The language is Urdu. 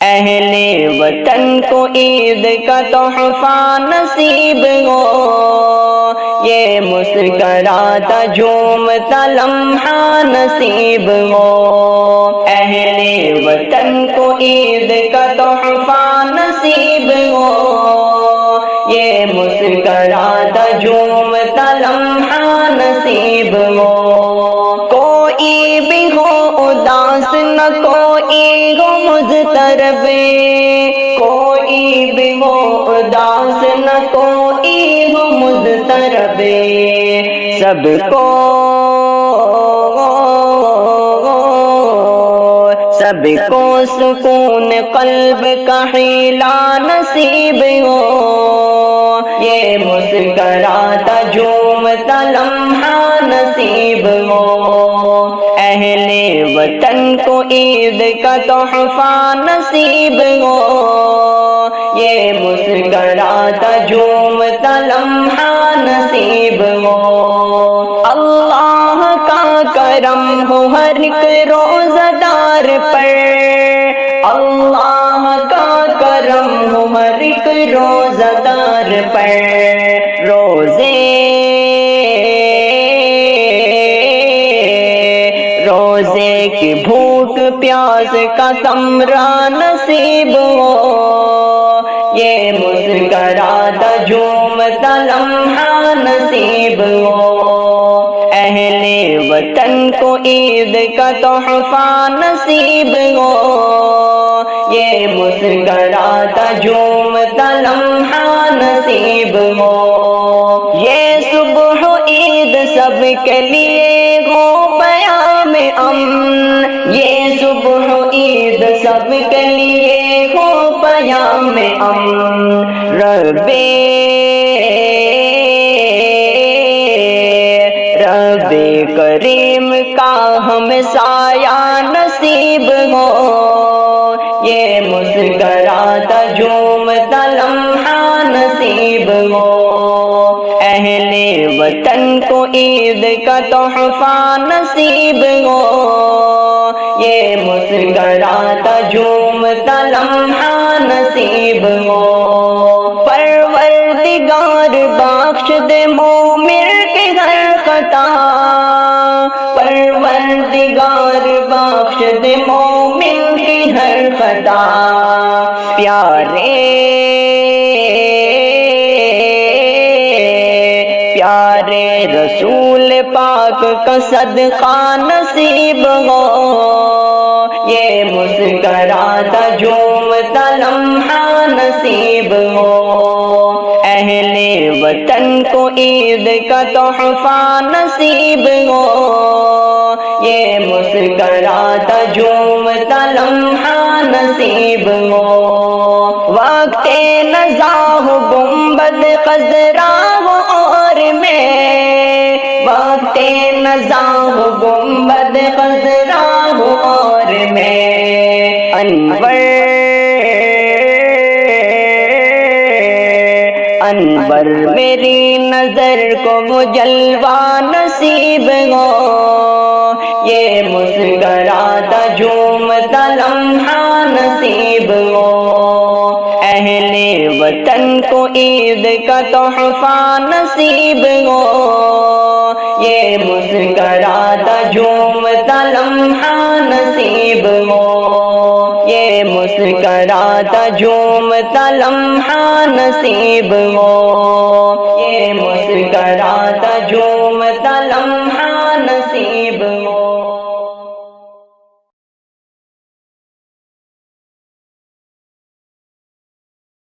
اہل وطن کو عید کا تحفہ نصیب ہو، یہ مسکراتا جھومتا لمحہ نصیب ہو۔ اہل وطن کو عید کا تحفہ نصیب ہو، یہ مسکراتا جھومتا لمحہ نصیب ہو۔ کوئی بھی ہو اداس نہ کوئی ہو مضطرب، کوئی بھی ہو اداس نہ کوئی ہو مضطرب، سب کو سکون قلب کا حیلہ نصیب ہو، یہ مسکراتا جھومتا لمحہ نصیب ہو۔ اہل وطن کو عید کا تحفہ نصیب ہو، یہ مسکراتا جھومتا لمحہ نصیب ہو۔ اللہ کا کرم ہو ہر ایک روزہ دار پر، اللہ کا کرم ہو ہر ایک روزہ دار پر، روزے کی بھوک پیاس کا ثمرہ نصیب ہو، یہ مسکراتا جھومتا لمحہ نصیب ہو۔ اہل وطن کو عید کا تحفہ نصیب ہو، یہ مسکراتا جھومتا لمحہ نصیب ہو۔ یہ صبح عید سب کے لیے ہو پیام امن، یہ صبح عید سب کے لیے ہو پیام امن، رب کریم کا ہم سایہ نصیب ہو، یہ مسکراتا جھومتا لمحہ نصیب ہو۔ اہل وطن کو عید کا تحفہ نصیب ہو، یہ مسکراتا جھومتا لمحہ نصیب ہو۔ پروردگار بخش دے مومن کی ہر خطا، پروردگار بخش دے مومن کی ہر خطا، پیارے رسول پاک کا صدقہ نصیب ہو، یہ مسکراتا جھومتا لمحہ نصیب ہو۔ اہل وطن کو عید کا تحفہ نصیب ہو، یہ مسکراتا جھومتا لمحہ نصیب ہو۔ وقت نزاہ گنبد خضرا ہو اور میں، وقت نزاہ گنبد خضرا ہو اور میں، انور میری نظر کو وہ جلوہ نصیب ہو، یہ مسکراتا جھومتا لمحہ نصیب ہو۔ اہل وطن کو عید کا تحفہ نصیب ہو، یہ مسکراتا جھومتا لمحہ نصیب ہو، یہ مسکراتا جھومتا لمحہ نصیب ہو، یہ مسکراتا جھومتا